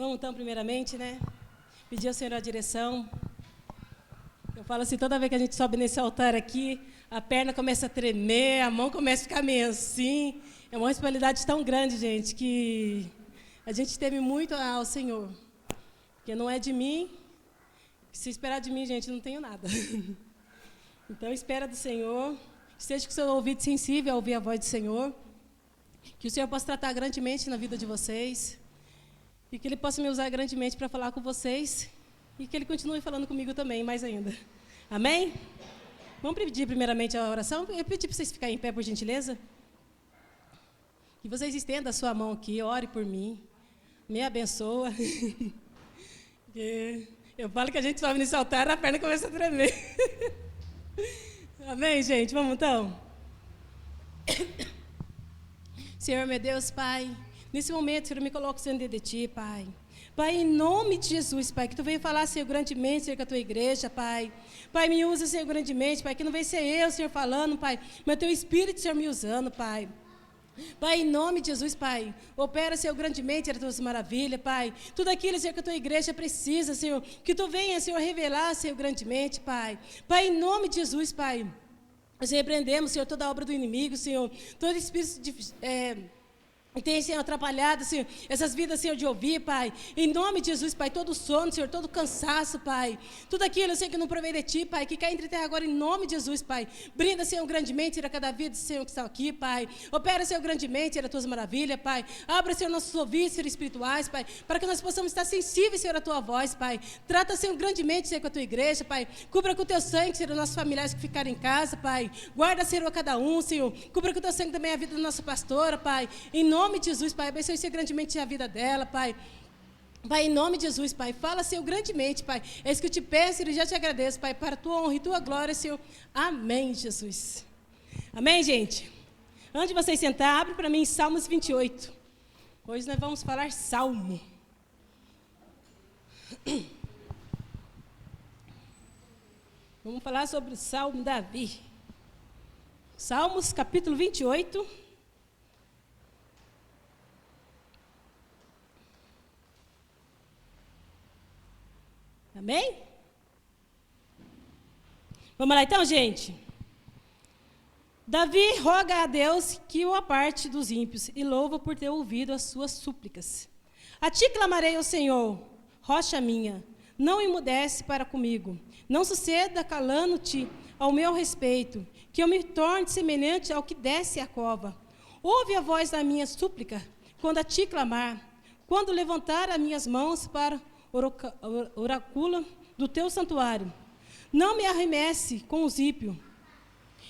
Vamos então, primeiramente, né? Pedir ao Senhor a direção. Eu falo assim, toda vez que a gente sobe nesse altar aqui, a perna começa a tremer, a mão começa a ficar meio assim. É uma responsabilidade tão grande, gente, que a gente teme muito ao Senhor. Porque não é de mim, se esperar de mim, gente, não tenho nada. Então, espera do Senhor, esteja com o seu ouvido sensível a ouvir a voz do Senhor, que o Senhor possa tratar grandemente na vida de vocês, e que Ele possa me usar grandemente para falar com vocês, e que Ele continue falando comigo também, mais ainda. Amém? Vamos pedir primeiramente a oração? Eu pedi para vocês ficarem em pé, por gentileza. Que vocês estendam a sua mão aqui, ore por mim, me abençoa. Eu falo que a gente sobe nesse altar, a perna começa a tremer. Amém, gente? Vamos então? Senhor, meu Deus, Pai, nesse momento, Senhor, me coloco diante de Ti, Pai. Pai, em nome de Jesus, Pai, que Tu venha falar, Senhor, grandemente, Senhor, com a Tua igreja, Pai. Pai, me usa, Senhor, grandemente, Pai, que não vai ser eu, Senhor, falando, Pai, mas Teu Espírito, Senhor, me usando, Pai. Pai, em nome de Jesus, Pai, opera, Senhor, grandemente as Tuas maravilhas, Pai. Tudo aquilo, Senhor, que a Tua igreja precisa, Senhor, que Tu venha, Senhor, revelar, Senhor, grandemente, Pai. Pai, em nome de Jesus, Pai, nós repreendemos, Senhor, toda a obra do inimigo, Senhor, todo espírito de... tem, Senhor, atrapalhado, Senhor, essas vidas, Senhor, de ouvir, Pai. Em nome de Jesus, Pai, todo sono, Senhor, todo cansaço, Pai. Tudo aquilo, Senhor, que não provém de Ti, Pai, que cai entre terra agora, em nome de Jesus, Pai. Brinda, Senhor, grandemente a cada vida, Senhor, que está aqui, Pai. Opera, Senhor, grandemente as Tuas maravilhas, Pai. Abra, Senhor, nossos ouvidos, Senhor, espirituais, Pai, para que nós possamos estar sensíveis, Senhor, à Tua voz, Pai. Trata, Senhor, grandemente, Senhor, com a Tua igreja, Pai. Cubra com o Teu sangue, Senhor, os nossos familiares que ficaram em casa, Pai. Guarda, Senhor, a cada um, Senhor. Cubra com o Teu sangue também a vida da nossa pastora, Pai. Em nome de Jesus, Pai. Abençoe, Senhor, grandemente a vida dela, Pai. Pai, em nome de Jesus, Pai, fala, Senhor, grandemente, Pai. É isso que eu te peço, Senhor, e já te agradeço, Pai, para a Tua honra e Tua glória, Senhor. Amém, Jesus. Amém, gente? Antes de vocês sentar, abre para mim Salmos 28. Hoje nós vamos falar Salmo. Vamos falar sobre o Salmo Davi. Salmos, capítulo 28. Amém? Vamos lá então, gente. Davi roga a Deus que o aparte dos ímpios e louva por ter ouvido as suas súplicas. A Ti clamarei ao Senhor, rocha minha, não emudece para comigo. Não suceda calando-te ao meu respeito, que eu me torne semelhante ao que desce a cova. Ouve a voz da minha súplica, quando a Ti clamar, quando levantar as minhas mãos para oráculo do Teu santuário. Não me arremesse com os ímpios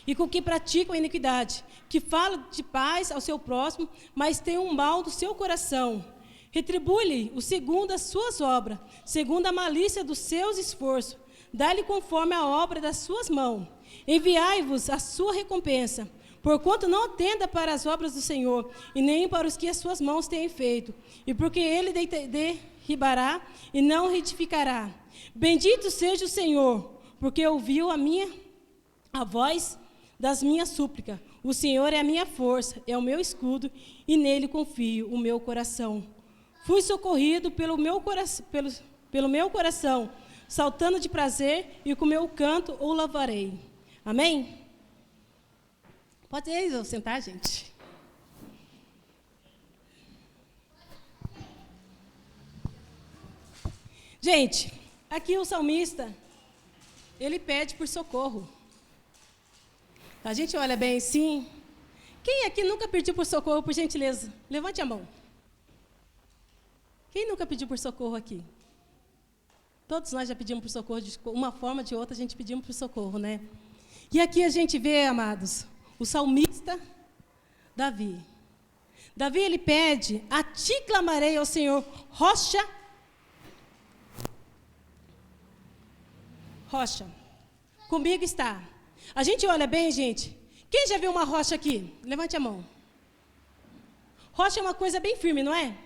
e com que praticam a iniquidade, que falam de paz ao seu próximo, mas tem um mal do seu coração. Retribui-lhe o segundo as suas obras, segundo a malícia dos seus esforços. Dá-lhe conforme a obra das suas mãos. Enviai-vos a sua recompensa, porquanto não atenda para as obras do Senhor, e nem para os que as suas mãos têm feito, e porque ele derribará e não retificará. Bendito seja o Senhor, porque ouviu a voz das minhas súplicas. O Senhor é a minha força, é o meu escudo, e nele confio o meu coração. Fui socorrido pelo meu coração, saltando de prazer, e com meu canto o louvarei. Amém? Pode ir sentar, gente. Gente, aqui o salmista, ele pede por socorro. A gente olha bem assim. Quem aqui nunca pediu por socorro, por gentileza? Levante a mão. Quem nunca pediu por socorro aqui? Todos nós já pedimos por socorro, de uma forma ou de outra a gente pedimos por socorro, né? E aqui a gente vê, amados, o salmista Davi. Davi, ele pede, a Ti clamarei ao Senhor, rocha. Rocha. Comigo está. A gente olha bem, gente. Quem já viu uma rocha aqui? Levante a mão. Rocha é uma coisa bem firme, não é?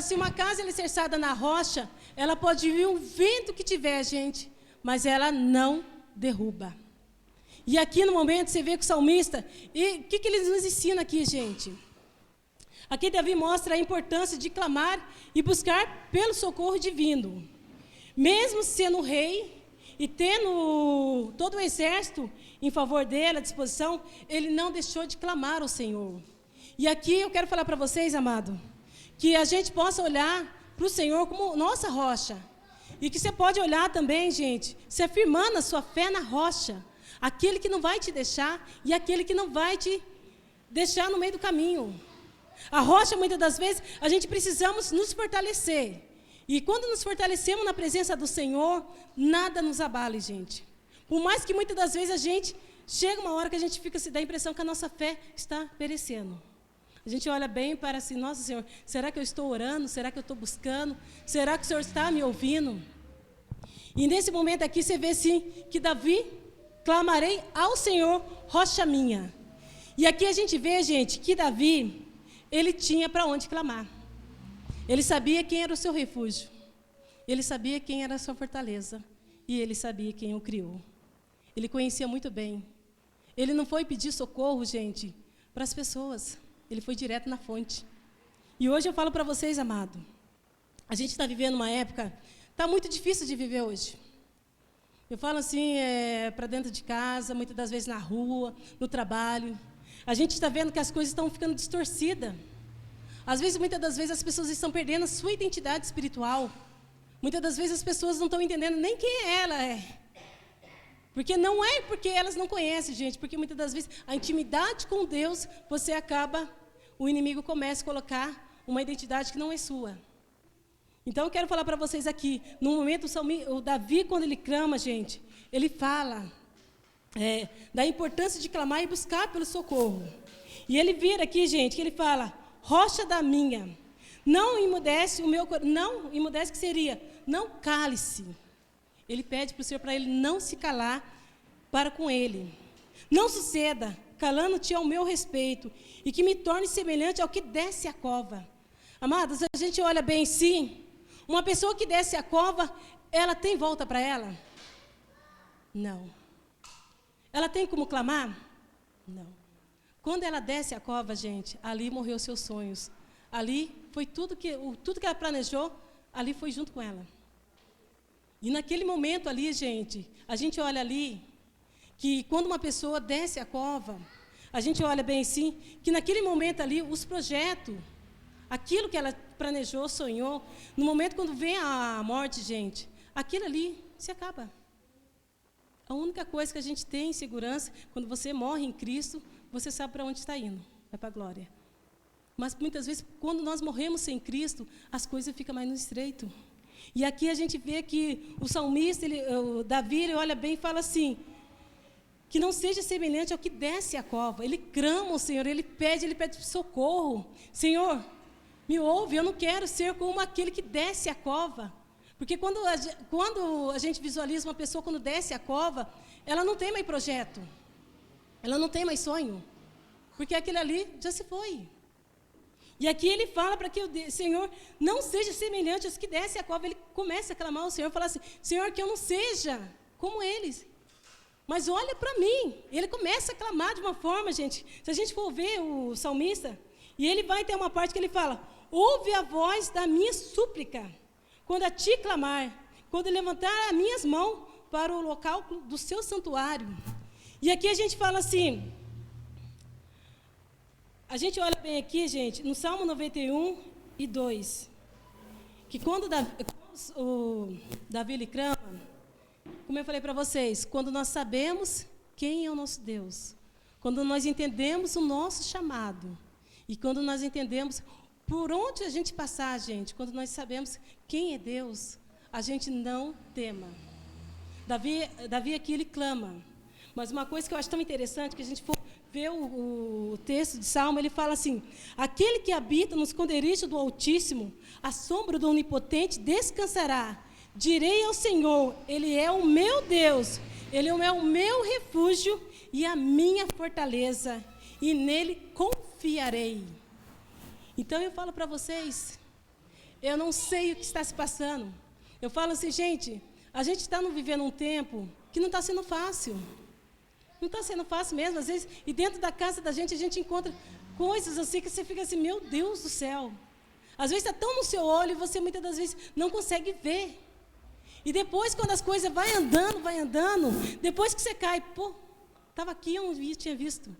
Se uma casa é alicerçada na rocha, ela pode vir um vento que tiver, gente, mas ela não derruba. E aqui no momento você vê que o salmista, e o que ele nos ensina aqui, gente? Aqui Davi mostra a importância de clamar e buscar pelo socorro divino. Mesmo sendo rei e tendo todo o exército em favor dele, à disposição, ele não deixou de clamar ao Senhor. E aqui eu quero falar para vocês, amado, que a gente possa olhar para o Senhor como nossa rocha. E que você pode olhar também, gente, se afirmando a sua fé na rocha. Aquele que não vai te deixar e aquele que não vai te deixar no meio do caminho. A rocha, muitas das vezes, a gente precisamos nos fortalecer. E quando nos fortalecemos na presença do Senhor, nada nos abale, gente. Por mais que muitas das vezes a gente, chega uma hora que a gente fica, se dá a impressão que a nossa fé está perecendo. A gente olha bem para assim, nossa Senhor, será que eu estou orando? Será que eu estou buscando? Será que o Senhor está me ouvindo? E nesse momento aqui você vê assim, que Davi, clamarei ao Senhor, rocha minha. E aqui a gente vê, gente, que Davi, ele tinha para onde clamar. Ele sabia quem era o seu refúgio. Ele sabia quem era a sua fortaleza. E ele sabia quem o criou. Ele conhecia muito bem. Ele não foi pedir socorro, gente, para as pessoas. Ele foi direto na fonte. E hoje eu falo para vocês, amado, a gente está vivendo uma época, está muito difícil de viver hoje. Eu falo assim, para dentro de casa, muitas das vezes na rua, no trabalho. A gente está vendo que as coisas estão ficando distorcidas. Às vezes, muitas das vezes, as pessoas estão perdendo a sua identidade espiritual. Muitas das vezes, as pessoas não estão entendendo nem quem ela é. Porque não é porque elas não conhecem, gente, porque muitas das vezes a intimidade com Deus, você acaba, o inimigo começa a colocar uma identidade que não é sua. Então, eu quero falar para vocês aqui, no momento, o Davi, quando ele clama, gente, ele fala da importância de clamar e buscar pelo socorro. E ele vira aqui, gente, que ele fala, rocha da minha, não emudece o meu coração, não emudece que seria, não cale-se. Ele pede para o Senhor para ele não se calar para com ele. Não suceda, calando-te ao meu respeito, e que me torne semelhante ao que desce a cova. Amados, a gente olha bem sim, uma pessoa que desce a cova, ela tem volta para ela? Não. Ela tem como clamar? Não. Quando ela desce a cova, gente, ali morreu seus sonhos. Ali foi tudo que ela planejou, ali foi junto com ela. E naquele momento ali, gente, a gente olha ali, que quando uma pessoa desce a cova, a gente olha bem assim, que naquele momento ali, os projetos, aquilo que ela planejou, sonhou, no momento quando vem a morte, gente, aquilo ali se acaba. A única coisa que a gente tem em segurança, quando você morre em Cristo, você sabe para onde está indo, vai para a glória. Mas muitas vezes, quando nós morremos sem Cristo, as coisas ficam mais no estreito. E aqui a gente vê que o salmista, o Davi, ele olha bem e fala assim, que não seja semelhante ao que desce a cova. Ele clama ao Senhor, ele pede socorro. Senhor, me ouve, eu não quero ser como aquele que desce a cova. Porque quando a gente visualiza uma pessoa quando desce a cova, ela não tem mais projeto, ela não tem mais sonho, porque aquele ali já se foi. E aqui ele fala para que o Senhor não seja semelhante aos que descem a cova. Ele começa a clamar ao Senhor, fala assim, Senhor, que eu não seja como eles, mas olha para mim. Ele começa a clamar de uma forma, gente, se a gente for ver o salmista, e ele vai ter uma parte que ele fala, ouve a voz da minha súplica, quando a ti clamar, quando levantar as minhas mãos para o local do seu santuário. E aqui a gente fala assim, a gente olha bem aqui, gente, no Salmo 91 e 2, que quando o Davi ele clama, como eu falei para vocês, quando nós sabemos quem é o nosso Deus, quando nós entendemos o nosso chamado, e quando nós entendemos por onde a gente passar, gente, quando nós sabemos quem é Deus, a gente não tema. Davi aqui ele clama, mas uma coisa que eu acho tão interessante, que a gente for ver o texto de Salmo, ele fala assim, aquele que habita no esconderijo do Altíssimo, à sombra do Onipotente descansará. Direi ao Senhor, Ele é o meu Deus, Ele é o meu refúgio e a minha fortaleza, e nele confiarei. Então eu falo para vocês, eu não sei o que está se passando. Eu falo assim, gente, a gente está vivendo um tempo que não está sendo fácil. Não está sendo fácil mesmo, às vezes, e dentro da casa da gente a gente encontra coisas assim que você fica assim, meu Deus do céu. Às vezes está tão no seu olho e você muitas das vezes não consegue ver. E depois, quando as coisas vai andando, depois que você cai, pô, estava aqui, eu não tinha visto.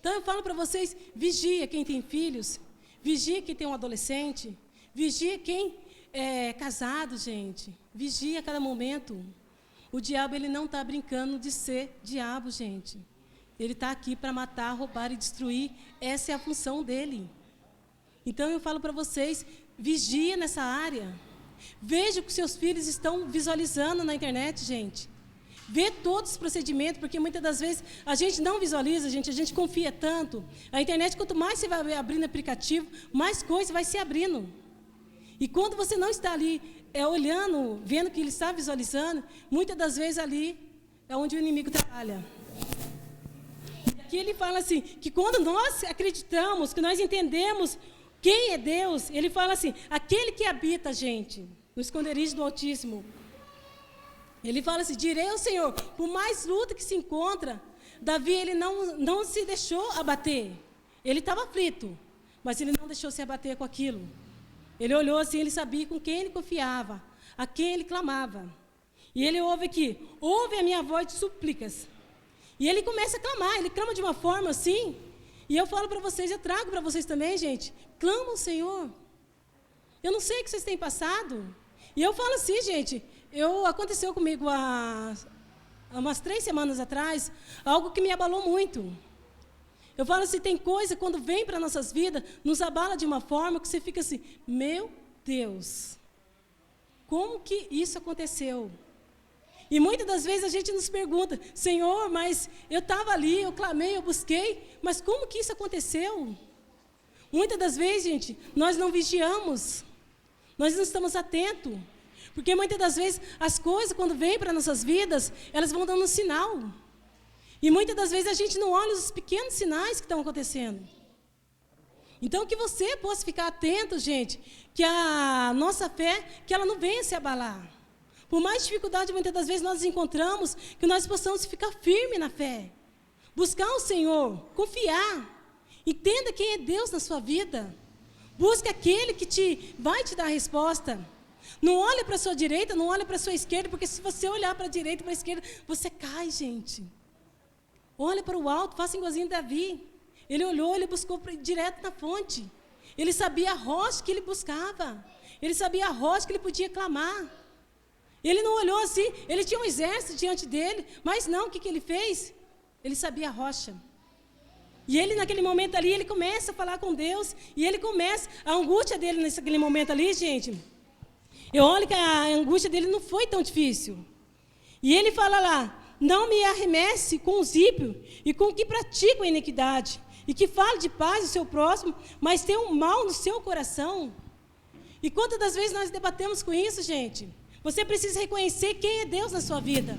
Então eu falo para vocês, vigia quem tem filhos, vigia quem tem um adolescente, vigia quem é casado, gente. Vigia a cada momento. O diabo, ele não está brincando de ser diabo, gente. Ele está aqui para matar, roubar e destruir. Essa é a função dele. Então eu falo para vocês, vigia nessa área. Veja o que seus filhos estão visualizando na internet, gente. Vê todos os procedimentos, porque muitas das vezes a gente não visualiza, gente, a gente confia tanto. A internet, quanto mais você vai abrindo aplicativo, mais coisa vai se abrindo. E quando você não está ali olhando, vendo o que ele está visualizando, muitas das vezes ali é onde o inimigo trabalha. Aqui ele fala assim, que quando nós acreditamos, que nós entendemos quem é Deus, ele fala assim, aquele que habita, gente, no esconderijo do Altíssimo. Ele fala assim, direi ao Senhor, por mais luta que se encontra, Davi, ele não se deixou abater. Ele estava aflito, mas ele não deixou se abater com aquilo. Ele olhou assim, ele sabia com quem ele confiava, a quem ele clamava. E ele ouve aqui, ouve a minha voz de súplicas. E ele começa a clamar, ele clama de uma forma assim. E eu falo para vocês, eu trago para vocês também, gente, clama ao Senhor. Eu não sei o que vocês têm passado. E eu falo assim, gente, aconteceu comigo há umas 3 semanas atrás, algo que me abalou muito. Eu falo assim, tem coisa, quando vem para nossas vidas, nos abala de uma forma que você fica assim, meu Deus, como que isso aconteceu? E muitas das vezes a gente nos pergunta, Senhor, mas eu estava ali, eu clamei, eu busquei, mas como que isso aconteceu? Muitas das vezes, gente, nós não vigiamos, nós não estamos atentos, porque muitas das vezes as coisas, quando vêm para nossas vidas, elas vão dando um sinal. E muitas das vezes a gente não olha os pequenos sinais que estão acontecendo. Então, que você possa ficar atento, gente, que a nossa fé, que ela não venha se abalar. Por mais dificuldade, muitas das vezes, nós encontramos, que nós possamos ficar firmes na fé. Buscar o Senhor, confiar. Entenda quem é Deus na sua vida. Busque aquele que vai te dar a resposta. Não olhe para a sua direita, não olhe para a sua esquerda, porque se você olhar para a direita e para a esquerda, você cai, gente. Olha para o alto, faça igualzinho Davi. Ele olhou, ele buscou direto na fonte. Ele sabia a rocha que ele buscava. Ele sabia a rocha que ele podia clamar. Ele não olhou assim, ele tinha um exército diante dele, mas não, o que ele fez? Ele sabia a rocha. E ele, naquele momento ali, ele começa a falar com Deus, e ele começa, a angústia dele naquele momento ali, gente, eu olho que a angústia dele não foi tão difícil. E ele fala lá, não me arremesse com os ímpios e com o que praticam a iniquidade, e que fale de paz ao seu próximo, mas tem um mal no seu coração. E quantas das vezes nós debatemos com isso, gente? Você precisa reconhecer quem é Deus na sua vida.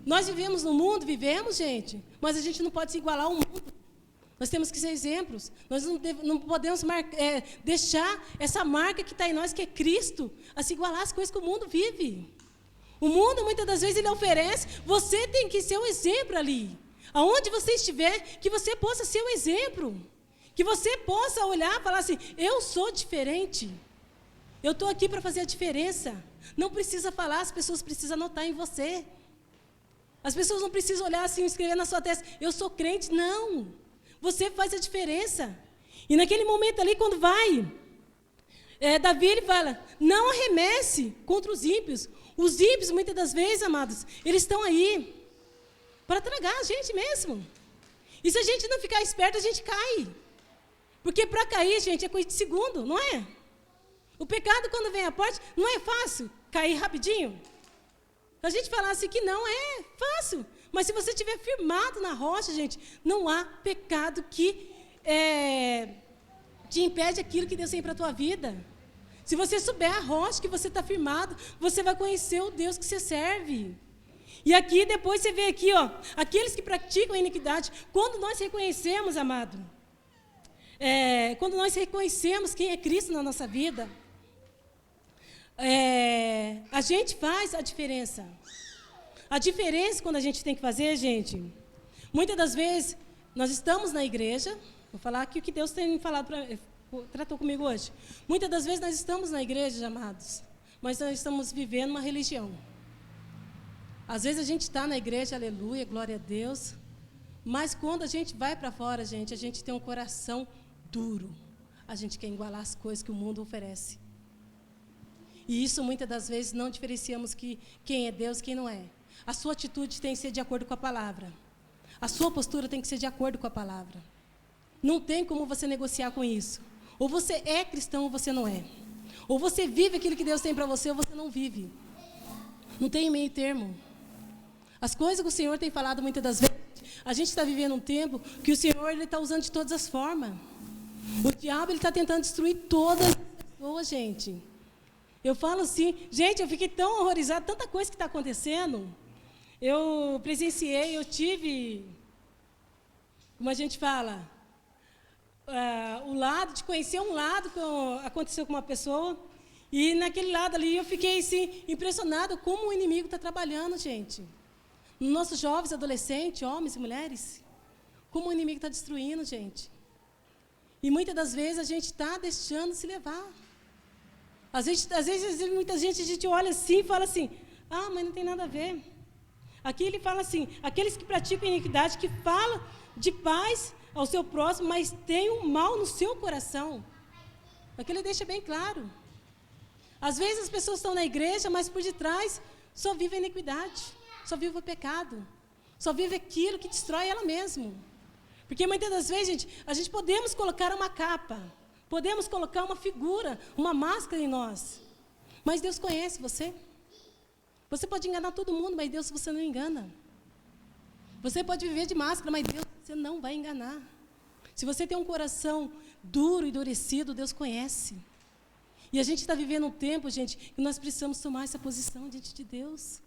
Nós vivemos no mundo, gente, mas a gente não pode se igualar ao mundo. Nós temos que ser exemplos. Nós não podemos deixar essa marca que está em nós, que é Cristo, a se igualar às coisas que o mundo vive. O mundo, muitas das vezes, ele oferece, você tem que ser o exemplo ali. Aonde você estiver, que você possa ser o exemplo. Que você possa olhar e falar assim, eu sou diferente. Eu estou aqui para fazer a diferença. Não precisa falar, as pessoas precisam notar em você. As pessoas não precisam olhar assim, escrever na sua testa, eu sou crente. Não. Você faz a diferença. E naquele momento ali, quando vai, Davi, ele fala, não arremesse contra os ímpios. Os ímpios, muitas das vezes, amados, eles estão aí para tragar a gente mesmo. E se a gente não ficar esperto, a gente cai. Porque para cair, gente, é coisa de segundo, não é? O pecado, quando vem à porta, não é fácil cair rapidinho. A gente falasse que não é fácil. Mas se você estiver firmado na rocha, gente, não há pecado que te impede aquilo que Deus tem para a tua vida. Se você souber a rocha que você está firmado, você vai conhecer o Deus que você serve. E aqui, depois você vê aqui, ó, aqueles que praticam a iniquidade, quando nós reconhecemos, amado, quando nós reconhecemos quem é Cristo na nossa vida, a gente faz a diferença. A diferença quando a gente tem que fazer, gente, muitas das vezes nós estamos na igreja, Vou falar aqui o que Deus tem falado tratou comigo hoje. Muitas das vezes nós estamos na igreja, amados, mas nós estamos vivendo uma religião. Às vezes a gente está na igreja, aleluia, glória a Deus, mas quando a gente vai para fora, a gente tem um coração duro. A gente quer igualar as coisas que o mundo oferece. E isso muitas das vezes não diferenciamos quem é Deus e quem não é. A sua atitude tem que ser de acordo com a palavra. A sua postura tem que ser de acordo com a palavra. Não tem como você negociar com isso. Ou você é cristão ou você não é. Ou você vive aquilo que Deus tem para você ou você não vive. Não tem meio termo. As coisas que o Senhor tem falado muitas das vezes, a gente está vivendo um tempo que o Senhor está usando de todas as formas. O diabo está tentando destruir todas as pessoas, gente. Eu falo assim, gente, eu fiquei tão horrorizada, tanta coisa que está acontecendo. Eu presenciei, eu tive, como a gente fala, o lado, de conhecer um lado que aconteceu com uma pessoa, e naquele lado ali eu fiquei assim, impressionada como o inimigo está trabalhando, gente. Nos nossos jovens, adolescentes, homens e mulheres, como o inimigo está destruindo, gente. E muitas das vezes a gente está deixando se levar. Às vezes, muita gente, a gente olha assim e fala assim, mas não tem nada a ver. Aqui ele fala assim, aqueles que praticam iniquidade, que falam de paz ao seu próximo, mas tem um mal no seu coração. Aqui ele deixa bem claro. Às vezes as pessoas estão na igreja, mas por detrás só vive a iniquidade, só vive o pecado, só vive aquilo que destrói ela mesma. Porque muitas das vezes, gente, a gente podemos colocar uma capa, podemos colocar uma figura, uma máscara em nós, mas Deus conhece você. Você pode enganar todo mundo, mas Deus você não engana. Você pode viver de máscara, mas Deus você não vai enganar. Se você tem um coração duro e endurecido, Deus conhece. E a gente está vivendo um tempo, gente, que nós precisamos tomar essa posição diante de Deus.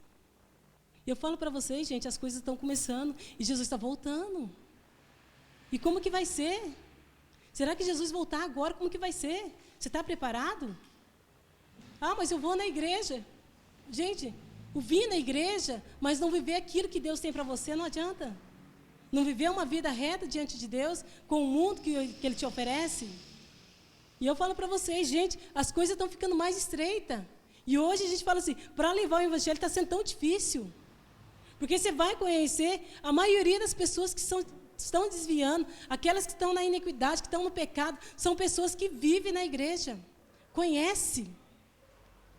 E eu falo para vocês, gente, as coisas estão começando e Jesus está voltando. E como que vai ser? Será que Jesus voltar agora, como que vai ser? Você está preparado? Mas eu vou na igreja. Gente, vir na igreja, mas não viver aquilo que Deus tem para você, não adianta. Não viver uma vida reta diante de Deus, com o mundo que Ele te oferece. E eu falo para vocês, gente, as coisas estão ficando mais estreitas. E hoje a gente fala assim, para levar o evangelho está sendo tão difícil. Porque você vai conhecer a maioria das pessoas que estão desviando, aquelas que estão na iniquidade, que estão no pecado, são pessoas que vivem na igreja, conhecem,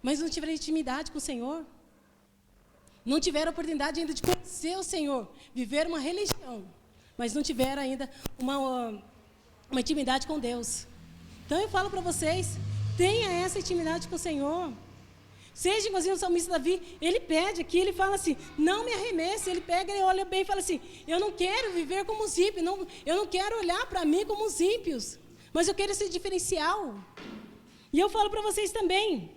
mas não tiveram intimidade com o Senhor. Não tiveram a oportunidade ainda de conhecer o Senhor, viver uma religião, mas não tiveram ainda uma intimidade com Deus. Então eu falo para vocês, tenha essa intimidade com o Senhor. Seja igualzinho o salmista Davi, ele pede aqui, ele fala assim, não me arremesse, ele pega, ele olha bem e fala assim, eu não quero viver como os ímpios, eu não quero olhar para mim como os ímpios, mas eu quero esse diferencial. E eu falo para vocês também,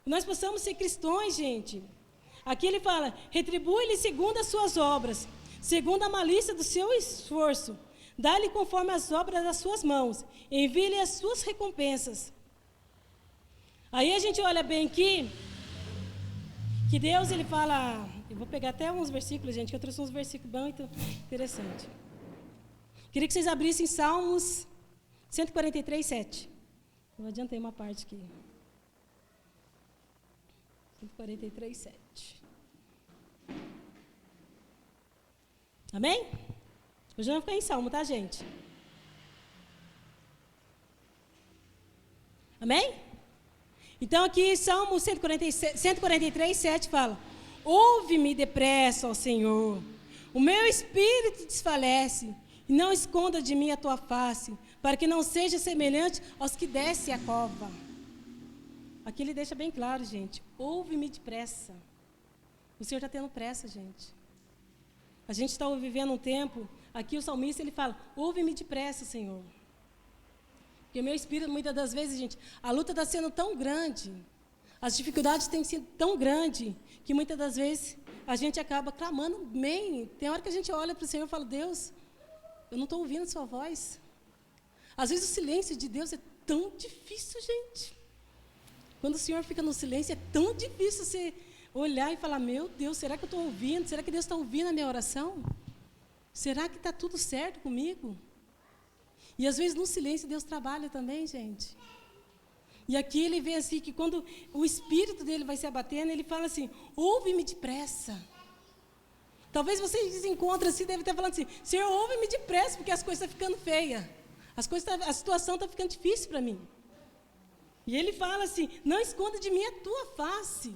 nós possamos ser cristãos, gente. Aqui ele fala, retribui-lhe segundo as suas obras, segundo a malícia do seu esforço, dá-lhe conforme as obras das suas mãos, envie-lhe as suas recompensas. Aí a gente olha bem aqui, que Deus, ele fala, eu vou pegar até uns versículos, gente, que eu trouxe uns versículos muito interessantes. Queria que vocês abrissem Salmos 143, 7. Eu adiantei uma parte aqui. 143, 7. Amém? Hoje não vai ficar em Salmo, tá, gente? Amém? Então aqui, Salmo 143, 7 fala, ouve-me depressa, ó Senhor, o meu espírito desfalece, e não esconda de mim a tua face, para que não seja semelhante aos que descem a cova. Aqui ele deixa bem claro, gente, ouve-me depressa. O Senhor está tendo pressa, gente. A gente está vivendo um tempo, aqui o salmista ele fala, ouve-me depressa, Senhor. Porque o meu espírito, muitas das vezes, gente, a luta está sendo tão grande, as dificuldades têm sido tão grandes, que muitas das vezes a gente acaba clamando bem. Tem hora que a gente olha para o Senhor e fala, Deus, eu não estou ouvindo a sua voz. Às vezes o silêncio de Deus é tão difícil, gente. Quando o Senhor fica no silêncio, é tão difícil você olhar e falar, meu Deus, será que eu estou ouvindo? Será que Deus está ouvindo a minha oração? Será que está tudo certo comigo? E às vezes no silêncio Deus trabalha também, gente. E aqui ele vê assim, que quando o espírito dele vai se abatendo, ele fala assim, ouve-me depressa. Talvez você se encontre assim, deve estar falando assim, Senhor, ouve-me depressa, porque as coisas estão ficando feias. A situação está ficando difícil para mim. E ele fala assim, não esconda de mim a tua face.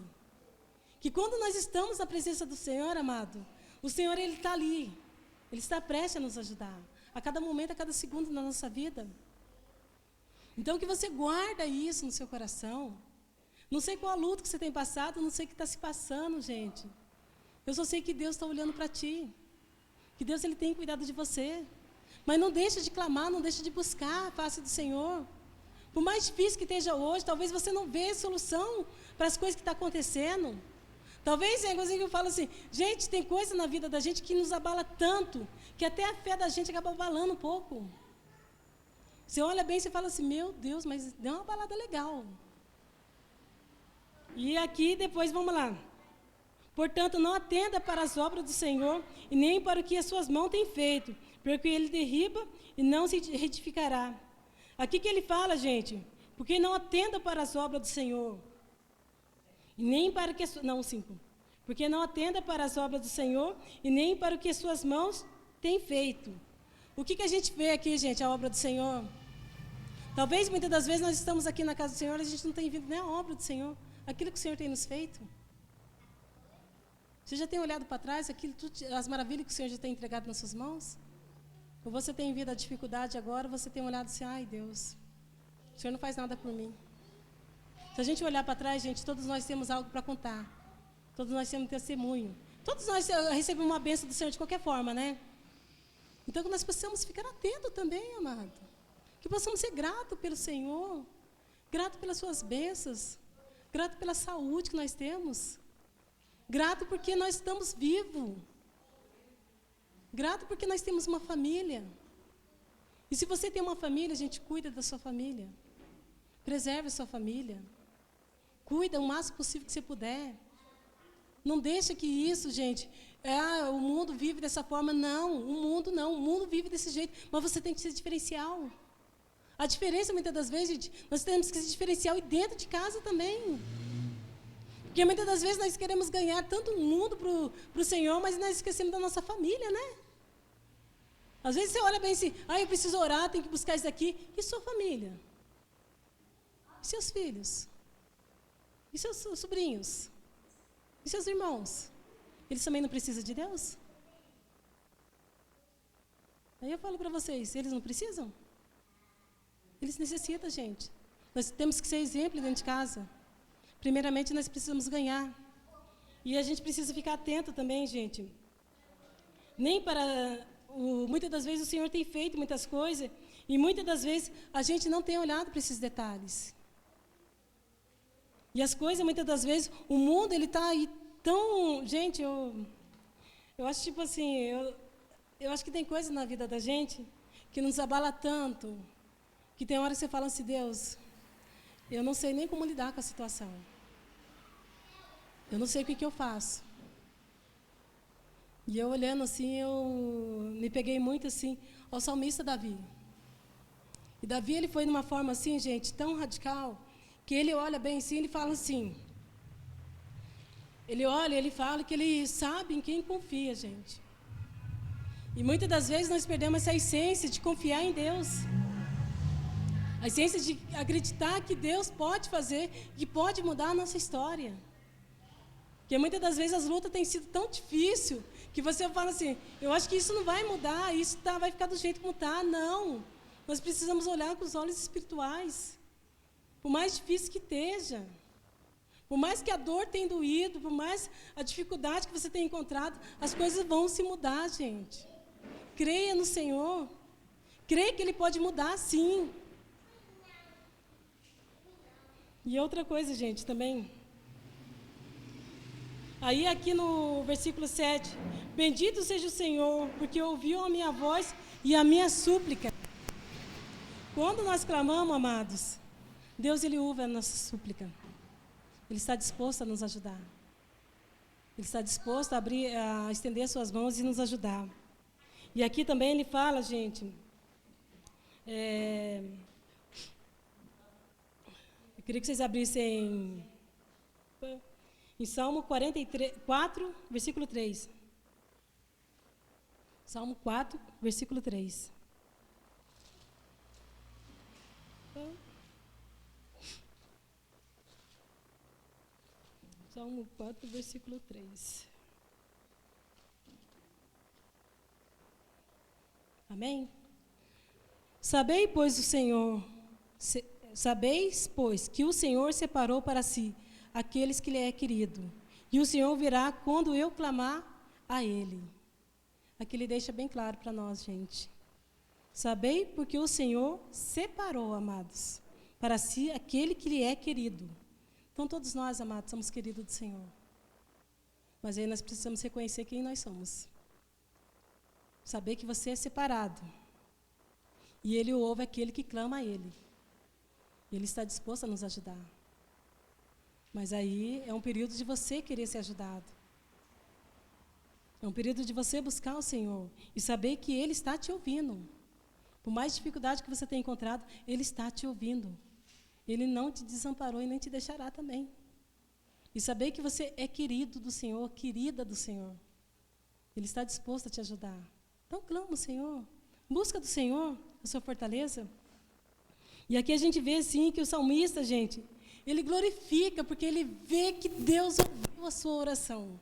Que quando nós estamos na presença do Senhor, amado, o Senhor, Ele está ali. Ele está prestes a nos ajudar. A cada momento, a cada segundo na nossa vida. Então, que você guarda isso no seu coração. Não sei qual a luta que você tem passado, não sei o que está se passando, gente. Eu só sei que Deus está olhando para ti. Que Deus, Ele tem cuidado de você. Mas não deixa de clamar, não deixa de buscar a face do Senhor. Por mais difícil que esteja hoje, talvez você não veja solução para as coisas que estão acontecendo. Talvez é coisa que eu falo assim, gente, tem coisa na vida da gente que nos abala tanto, que até a fé da gente acaba abalando um pouco. Você olha bem e você fala assim, meu Deus, mas deu uma balada legal. E aqui depois, vamos lá. Portanto, não atenda para as obras do Senhor, e nem para o que as suas mãos têm feito, porque Ele derriba e não se retificará. Aqui que ele fala, gente, porque não atenda para as obras do Senhor, e nem para o que... Não, 5. Porque não atenda para as obras do Senhor, e nem para o que as suas mãos têm feito. O que a gente vê aqui, gente, a obra do Senhor? Talvez, muitas das vezes, nós estamos aqui na casa do Senhor, a gente não tem visto nem a obra do Senhor, aquilo que o Senhor tem nos feito. Você já tem olhado para trás, as maravilhas que o Senhor já tem entregado nas suas mãos? Ou você tem vindo a dificuldade agora, você tem olhado assim, ai Deus, o Senhor não faz nada por mim. Se a gente olhar para trás, gente, todos nós temos algo para contar. Todos nós temos testemunho. Todos nós recebemos uma bênção do Senhor de qualquer forma, né? Então, que nós possamos ficar atentos também, amado. Que possamos ser gratos pelo Senhor, grato pelas suas bênçãos, grato pela saúde que nós temos, grato porque nós estamos vivos, grato porque nós temos uma família. E se você tem uma família, gente, cuida da sua família, preserve a sua família, cuida o máximo possível que você puder. Não deixa que isso, gente, o mundo vive dessa forma. Não, o mundo vive desse jeito, mas você tem que ser diferencial. A diferença, muitas das vezes, gente, nós temos que ser diferencial e dentro de casa também. Porque muitas das vezes nós queremos ganhar tanto o mundo para o Senhor, mas nós esquecemos da nossa família, né? Às vezes você olha bem assim, eu preciso orar, tenho que buscar isso aqui. E sua família? E seus filhos? E seus sobrinhos? E seus irmãos? Eles também não precisam de Deus? Aí eu falo para vocês, eles não precisam? Eles necessitam, gente. Nós temos que ser exemplo dentro de casa. Primeiramente, nós precisamos ganhar. E a gente precisa ficar atento também, gente. Nem para... muitas das vezes o Senhor tem feito muitas coisas, e muitas das vezes a gente não tem olhado para esses detalhes. E as coisas, muitas das vezes, o mundo, ele está aí tão... Gente, eu acho tipo assim, eu acho que tem coisas na vida da gente que nos abala tanto, que tem hora que você fala assim, Deus, eu não sei nem como lidar com a situação. Eu não sei o que eu faço. E eu olhando assim, eu me peguei muito assim ao salmista Davi. E Davi, ele foi de uma forma assim, gente, tão radical, que ele olha bem assim, ele fala assim, ele olha, ele fala que ele sabe em quem confia, gente. E muitas das vezes nós perdemos essa essência de confiar em Deus. A essência de acreditar que Deus pode fazer, que pode mudar a nossa história. Porque muitas das vezes as lutas têm sido tão difíceis, que você fala assim, eu acho que isso não vai mudar, isso vai ficar do jeito como está. Não, nós precisamos olhar com os olhos espirituais. Por mais difícil que esteja, por mais que a dor tenha doído, por mais a dificuldade que você tenha encontrado, as coisas vão se mudar, gente. Creia no Senhor. Creia que Ele pode mudar, sim. E outra coisa, gente, também. Aí aqui no versículo 7, bendito seja o Senhor, porque ouviu a minha voz e a minha súplica. Quando nós clamamos, amados, Deus, Ele ouve a nossa súplica. Ele está disposto a nos ajudar. Ele está disposto a estender as suas mãos e nos ajudar. E aqui também ele fala, gente, eu queria que vocês abrissem em Salmo 4, versículo 3. Salmo 4, versículo 3. Salmo 4, versículo 3. Amém? Sabeis, pois, que o Senhor separou para si aqueles que lhe é querido, e o Senhor virá quando eu clamar a Ele. Aqui ele deixa bem claro para nós, gente. Sabei porque o Senhor separou, amados, para si aquele que lhe é querido. Então, todos nós, amados, somos queridos do Senhor. Mas aí nós precisamos reconhecer quem nós somos. Saber que você é separado. E Ele ouve aquele que clama a Ele. Ele está disposto a nos ajudar. Mas aí é um período de você querer ser ajudado. É um período de você buscar o Senhor e saber que Ele está te ouvindo. Por mais dificuldade que você tenha encontrado, Ele está te ouvindo. Ele não te desamparou e nem te deixará também. E saber que você é querido do Senhor, querida do Senhor. Ele está disposto a te ajudar. Então clama o Senhor. Busca do Senhor a sua fortaleza. E aqui a gente vê, sim, que o salmista, gente, ele glorifica, porque ele vê que Deus ouviu a sua oração.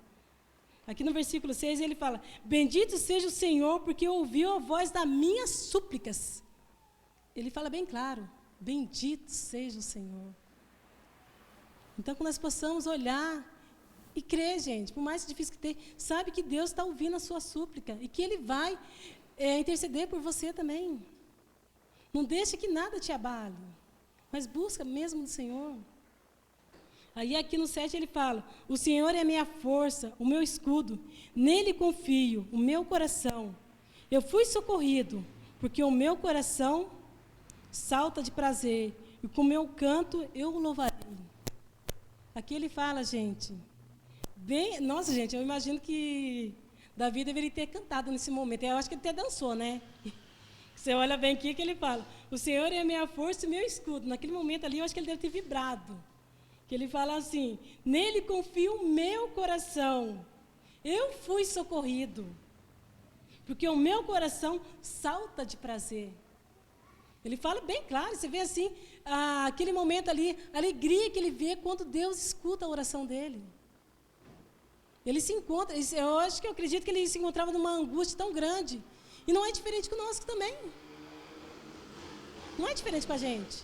Aqui no versículo 6 ele fala: bendito seja o Senhor, porque ouviu a voz das minhas súplicas. Ele fala bem claro: bendito seja o Senhor. Então, que nós possamos olhar e crer, gente, por mais difícil que tenha, sabe que Deus está ouvindo a sua súplica e que Ele vai interceder por você também. Não deixe que nada te abale, mas busca mesmo do Senhor. Aí aqui no 7 ele fala: o Senhor é a minha força, o meu escudo, nele confio, o meu coração. Eu fui socorrido, porque o meu coração salta de prazer, e com o meu canto eu o louvarei. Aqui ele fala, gente, nossa, gente, eu imagino que Davi deveria ter cantado nesse momento. Eu acho que ele até dançou, né? Você olha bem aqui que ele fala: o Senhor é a minha força e o meu escudo. Naquele momento ali, eu acho que ele deve ter vibrado. Que ele fala assim: nele confio o meu coração. Eu fui socorrido, porque o meu coração salta de prazer. Ele fala bem claro, você vê assim, aquele momento ali, a alegria que ele vê quando Deus escuta a oração dele. Ele se encontra, eu acredito que ele se encontrava numa angústia tão grande. E não é diferente com nós também. Não é diferente com a gente.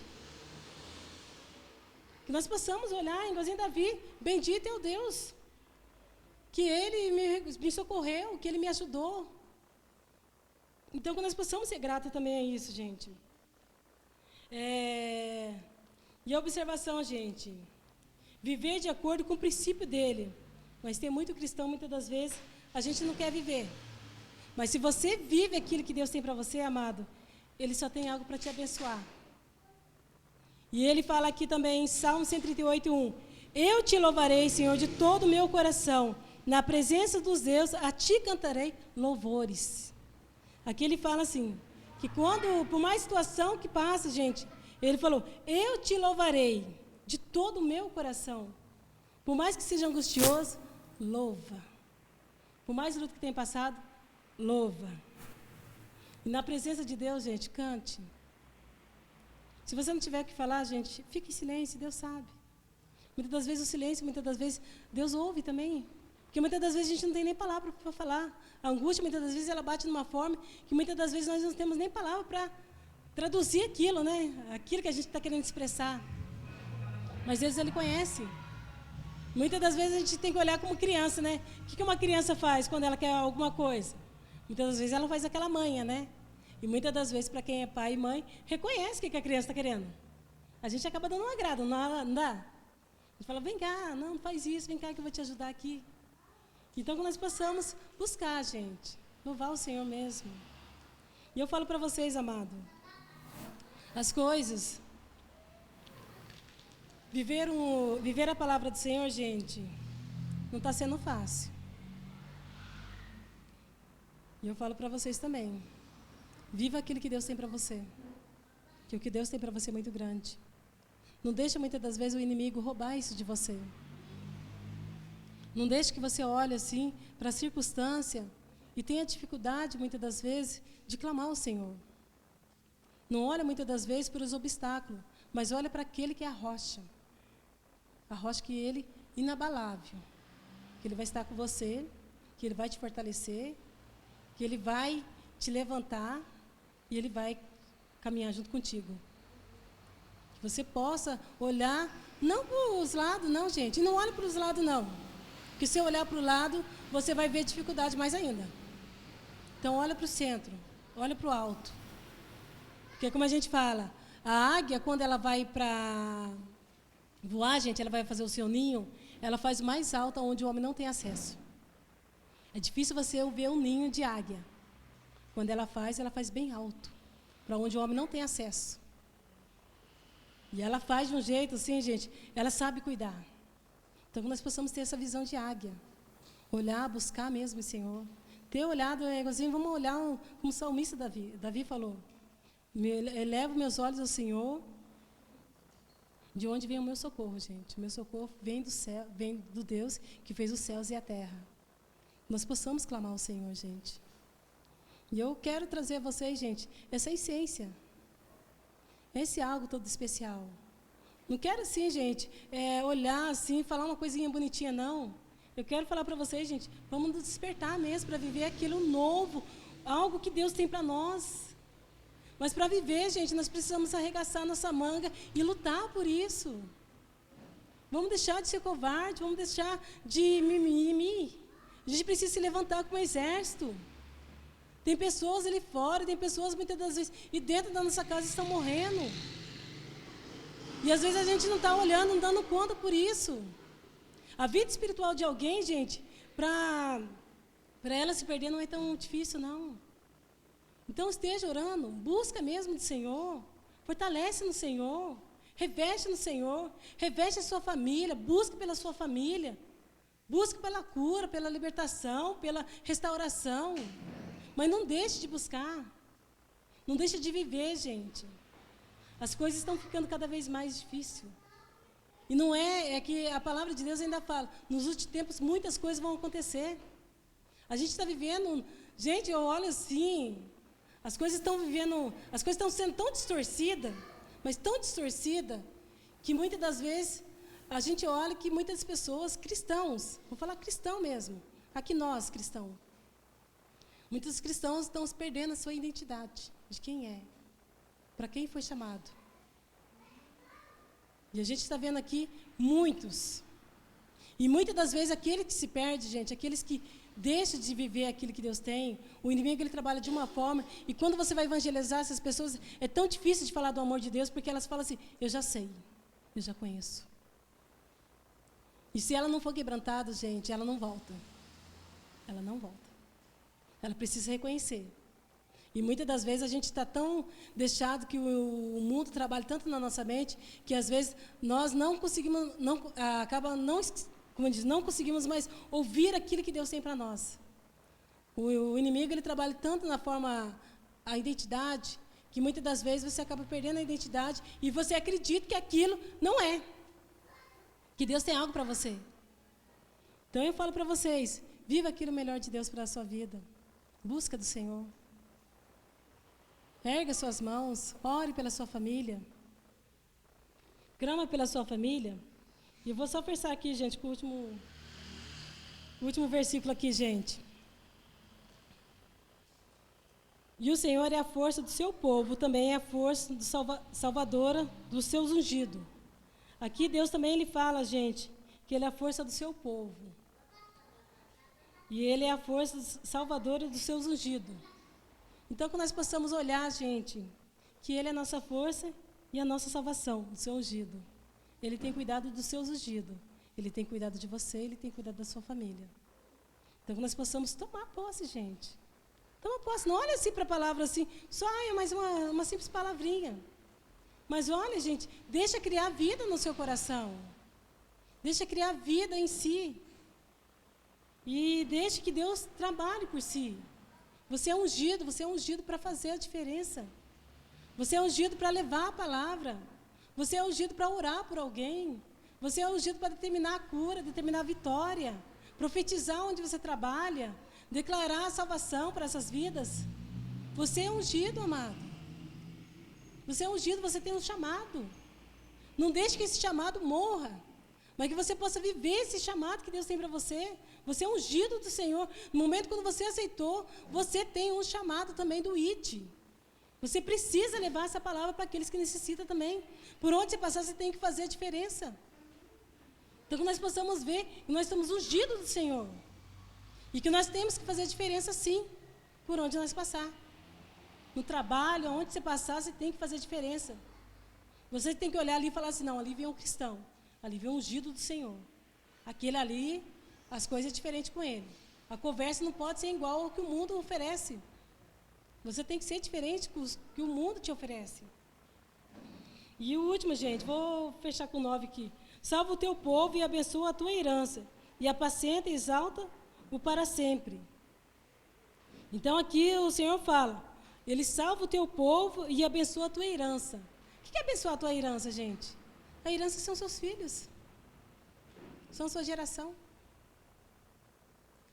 Que nós possamos olhar, igualzinho Davi: bendito é o Deus, que Ele me socorreu, que Ele me ajudou. Então, que nós possamos ser gratos também a isso, gente. E a observação, gente: viver de acordo com o princípio dele. Mas tem muito cristão, muitas das vezes, a gente não quer viver. Mas se você vive aquilo que Deus tem para você, amado, Ele só tem algo para te abençoar. E ele fala aqui também em Salmo 138, 1: eu te louvarei, Senhor, de todo o meu coração. Na presença dos deuses, a ti cantarei louvores. Aqui ele fala assim, que quando, por mais situação que passa, gente, ele falou: eu te louvarei de todo o meu coração. Por mais que seja angustioso, louva. Por mais luta que tenha passado, louva. E na presença de Deus, gente, cante. Se você não tiver o que falar, gente, fique em silêncio, Deus sabe. Muitas das vezes o silêncio, muitas das vezes Deus ouve também. Porque muitas das vezes a gente não tem nem palavra para falar. A angústia, muitas das vezes, ela bate numa forma que muitas das vezes nós não temos nem palavra para traduzir aquilo, né? Aquilo que a gente está querendo expressar. Mas Deus, Ele conhece. Muitas das vezes a gente tem que olhar como criança, né? O que uma criança faz quando ela quer alguma coisa? Muitas das vezes ela faz aquela manha, né? E muitas das vezes, para quem é pai e mãe, reconhece o que a criança está querendo. A gente acaba dando um agrado, não dá? A gente fala: vem cá, não faz isso, vem cá que eu vou te ajudar aqui. Então, que nós possamos buscar, gente, louvar o Senhor mesmo. E eu falo para vocês, amado, as coisas, viver a palavra do Senhor, gente, não está sendo fácil. E eu falo para vocês também, viva aquilo que Deus tem para você. Que o que Deus tem para você é muito grande. Não deixe muitas das vezes o inimigo roubar isso de você. Não deixe que você olhe assim para a circunstância e tenha dificuldade muitas das vezes de clamar ao Senhor. Não olha muitas das vezes para os obstáculos, mas olha para aquele que é a rocha que Ele inabalável, que Ele vai estar com você, que Ele vai te fortalecer, que Ele vai te levantar e Ele vai caminhar junto contigo. Que você possa olhar, não para os lados, não, gente. E não olhe para os lados, não. Porque se olhar para o lado, você vai ver dificuldade mais ainda. Então, olha para o centro, olha para o alto. Porque, como a gente fala, a águia, quando ela vai para voar, gente, ela vai fazer o seu ninho, ela faz mais alto onde o homem não tem acesso. É difícil você ver um ninho de águia. Quando ela faz bem alto, para onde o homem não tem acesso. E ela faz de um jeito assim, gente, ela sabe cuidar. Então, nós possamos ter essa visão de águia. Olhar, buscar mesmo o Senhor. Ter olhado, assim, vamos olhar como o salmista Davi. Davi falou, elevo meus olhos ao Senhor, de onde vem o meu socorro, gente. O meu socorro vem do céu, vem do Deus que fez os céus e a terra. Nós possamos clamar ao Senhor, gente. E eu quero trazer a vocês, gente, essa essência. Esse algo todo especial. Não quero assim, gente, olhar assim, falar uma coisinha bonitinha, não. Eu quero falar para vocês, gente, vamos nos despertar mesmo para viver aquilo novo, algo que Deus tem para nós. Mas para viver, gente, nós precisamos arregaçar nossa manga e lutar por isso. Vamos deixar de ser covarde, vamos deixar de mimimi. A gente precisa se levantar como um exército. Tem pessoas ali fora, tem pessoas muitas das vezes, e dentro da nossa casa estão morrendo. E às vezes a gente não está olhando, não dando conta por isso. A vida espiritual de alguém, gente, para ela se perder não é tão difícil, não. Então esteja orando, busca mesmo do Senhor, fortalece no Senhor, reveste no Senhor, reveste a sua família, busque pela sua família, busque pela cura, pela libertação, pela restauração. Mas não deixe de buscar, não deixe de viver, gente. As coisas estão ficando cada vez mais difíceis. E não é que a palavra de Deus ainda fala, nos últimos tempos muitas coisas vão acontecer. A gente está vivendo, gente, eu olho assim, as coisas estão sendo tão distorcidas, mas tão distorcidas, que muitas das vezes a gente olha que muitas pessoas, cristãos, vou falar cristão mesmo, aqui nós cristãos, muitos cristãos estão se perdendo a sua identidade, de quem é, para quem foi chamado. E a gente está vendo aqui muitos. E muitas das vezes aquele que se perde, gente, aqueles que deixam de viver aquilo que Deus tem, o inimigo ele trabalha de uma forma, e quando você vai evangelizar essas pessoas, é tão difícil de falar do amor de Deus, porque elas falam assim, eu já sei, eu já conheço. E se ela não for quebrantada, gente, ela não volta. Ela não volta. Ela precisa reconhecer. E muitas das vezes a gente está tão deixado que o mundo trabalha tanto na nossa mente, que às vezes nós não conseguimos, não conseguimos mais ouvir aquilo que Deus tem para nós. O inimigo ele trabalha tanto na forma, a identidade, que muitas das vezes você acaba perdendo a identidade e você acredita que aquilo não é. Que Deus tem algo para você. Então eu falo para vocês, viva aquilo melhor de Deus para a sua vida. Busca do Senhor. Erga suas mãos, ore pela sua família. Grama pela sua família. E eu vou só pensar aqui, gente, com o último versículo aqui, gente. E o Senhor é a força do seu povo, também é a força salvadora dos seus ungidos. Aqui Deus também ele fala, gente, que Ele é a força do seu povo. E Ele é a força salvadora dos seus ungidos. Então, que nós possamos olhar, gente, que Ele é a nossa força e a nossa salvação, do seu ungido. Ele tem cuidado dos seus ungidos. Ele tem cuidado de você, Ele tem cuidado da sua família. Então, que nós possamos tomar posse, gente. Toma posse. Não olha assim para a palavra assim, só é mais uma simples palavrinha. Mas olha, gente, deixa criar vida no seu coração. Deixa criar vida em si. E deixe que Deus trabalhe por si. Você é ungido para fazer a diferença. Você é ungido para levar a palavra. Você é ungido para orar por alguém. Você é ungido para determinar a cura, determinar a vitória, profetizar onde você trabalha, declarar a salvação para essas vidas. Você é ungido, amado. Você é ungido, você tem um chamado. Não deixe que esse chamado morra, mas que você possa viver esse chamado que Deus tem para você. Você é ungido do Senhor. No momento quando você aceitou, você tem um chamado também do ID. Você precisa levar essa palavra para aqueles que necessitam também. Por onde você passar, você tem que fazer a diferença. Então, que nós possamos ver que nós estamos ungidos do Senhor. E que nós temos que fazer a diferença, sim, por onde nós passar. No trabalho, onde você passar, você tem que fazer a diferença. Você tem que olhar ali e falar assim, não, ali vem um cristão. Ali vem um ungido do Senhor. Aquele ali, as coisas é diferente com ele. A conversa não pode ser igual ao que o mundo oferece. Você tem que ser diferente do que o mundo te oferece. E o último, gente, vou fechar com 9 aqui. Salva o teu povo e abençoa a tua herança, e apacenta e exalta o para sempre. Então aqui o Senhor fala, Ele salva o teu povo e abençoa a tua herança. O que é abençoar a tua herança, gente? A herança são seus filhos. São sua geração.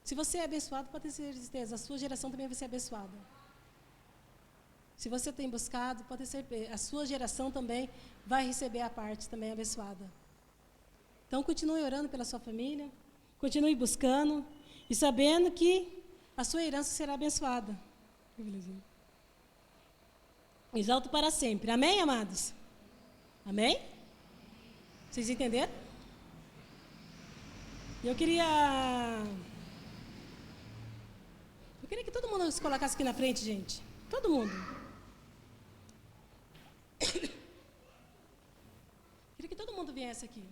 Se você é abençoado, pode ter certeza, a sua geração também vai ser abençoada. Se você tem buscado, pode ter certeza, a sua geração também vai receber a parte também abençoada. Então, continue orando pela sua família, continue buscando e sabendo que a sua herança será abençoada. Exalto para sempre. Amém, amados? Amém? Vocês entenderam? Eu queria que todo mundo se colocasse aqui na frente, gente. Todo mundo. Queria que todo mundo viesse aqui.